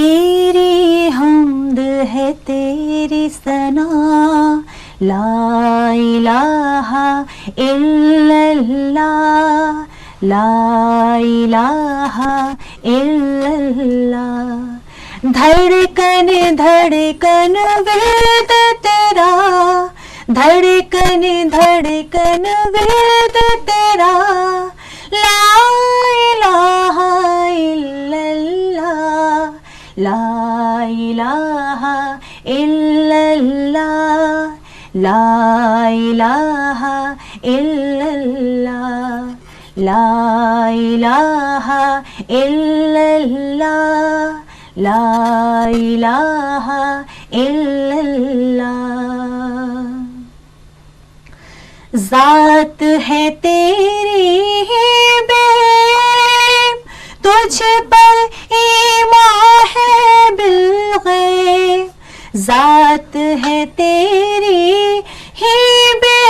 تیری حمد ہے تیری ثنا، لا الہ الا اللہ، لا الہ الا اللہ۔ دھڑکن دھڑکن ورد تیرا، دھڑکن دھڑکن ورد تیرا، لا الہ الا اللہ، لا الہ الا اللہ، لا الہ الا اللہ، لا الہ الا اللہ، لا الہ الا اللہ۔ ذات ہے تیری بے، تجھ پر ایمان ہے بالغیب، ذات ہے تیری ہی بے،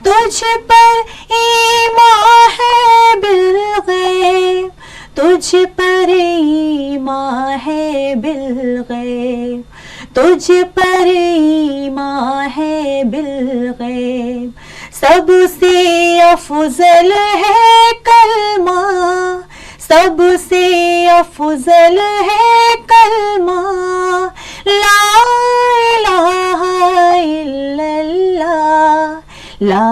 تجھ پر ایمان ہے بالغیب، تجھ پر ایمان ہے بالغیب، تجھ پر ایمان ہے بالغیب۔ سب سے افضل ہے کلمہ، سب سے افضل ہے کلمہ، لا الہ الا اللہ، لا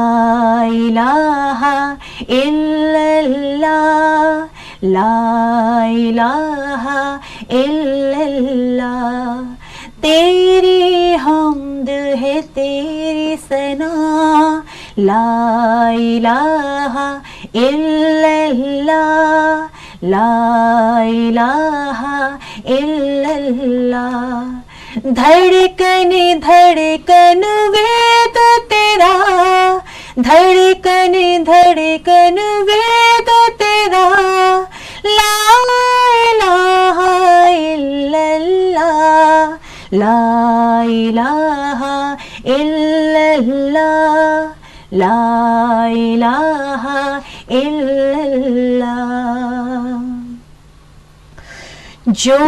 الہ الا اللہ، لا الہ الا اللہ۔ تیری حمد ہے تیری ثنا، لا الہ الا اللہ، لا الہ الا اللہ۔ دھڑکن دھڑکن وید تیرا، دھڑکن دھڑکن وید تیرا، لا الہ الا اللہ، لا الہ الا اللہ، لا الہ الا اللہ۔ جو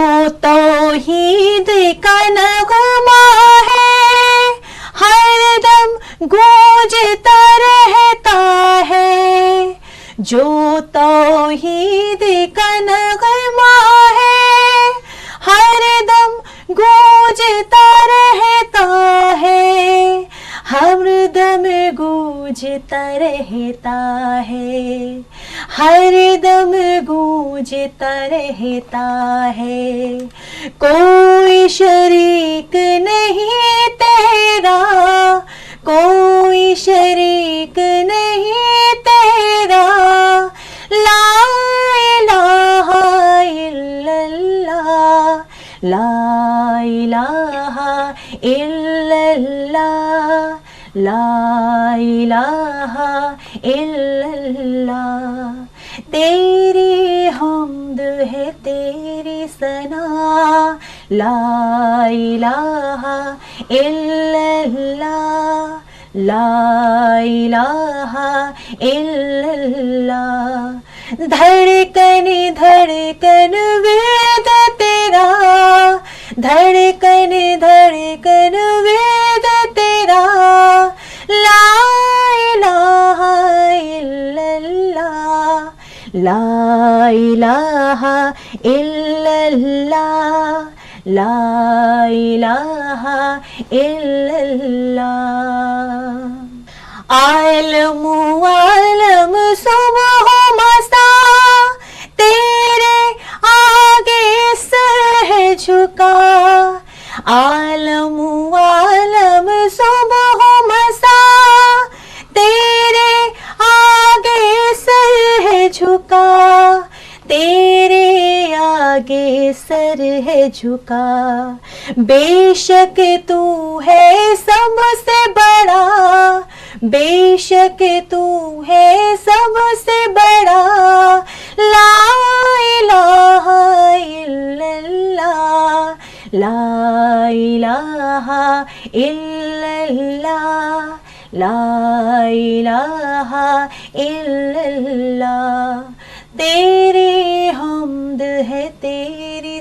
توحید کا نغمہ ہے ہر دم گونجتا رہتا ہے، جو توحید کا نغمہ ہے ہر دم گونجتا رہتا ہے، ہر دم گونجتا رہتا ہے، ہر دم گونجتا رہتا ہے۔ کوئی شریک نہیں تیرا، کوئی شریک نہیں تیرا، لا الہ الا اللہ، لا الہ الا اللہ، لا الہ الا اللہ۔ تیری حمد ہے تیری ثنا، لا الہ الا اللہ، لا الہ الا اللہ۔ دھڑکن دھڑکن ورد تیرا، دھڑکن دھڑکن ورد تیرا، لا الہ الا اللہ، لا الہ الا اللہ، لا الہ الا اللہ۔ عالم عالم صبح و مساء تیرے آگے سر ہے جھکا، عالم عالم صبح و مساء تیرے آگے سر ہے جھکا، تیرے آگے سر ہے جھکا۔ بے شک تو ہے سب سے بڑا، بے شک تو ہے سب سے بڑا، لا الہ الا اللہ، لا الہ الا اللہ، لا الہ الا اللہ۔ تیری حمد ہے تیری